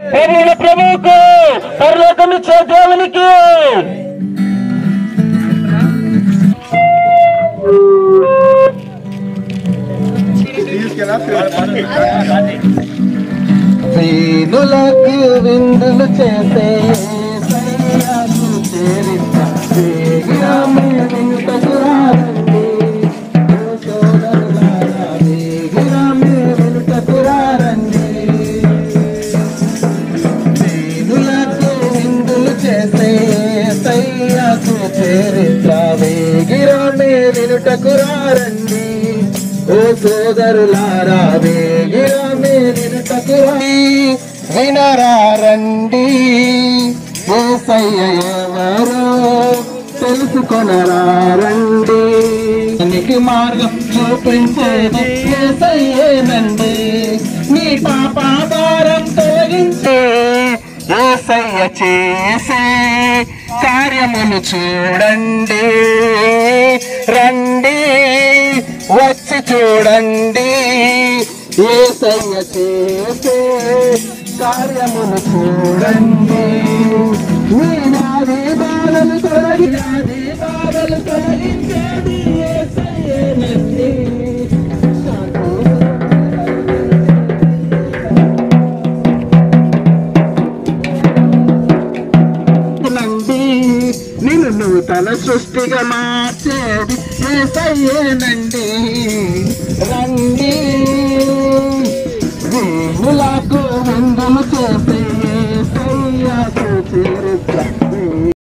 ప్రభువుల ప్రభువుకు పరలోకమిచ్చే దేవునికి వీణులకు విందులు చేసే వినుటకురారండి ఓ సోదరులారా వేగిరమే వినుటకురా వినరారండి యేసయ్య ఎవరో తెలుసుకొనరారండి నీకు మార్గం చూపించేది యేసయ్యేనండి నీ పాప భారం తొలగించే యేసయ్య చేసే కార్యములు చూడండి రండి వచ్చి చూడండి యేసయ్య చేసే కార్యములు చూడండి నాది బాధలు తొలగించేది యేసయ్యేనండి నిన్ను నూతన సృష్టిగా మార్చేది యేసయ్యేనండి రండి వీణులకు విందులు చేసే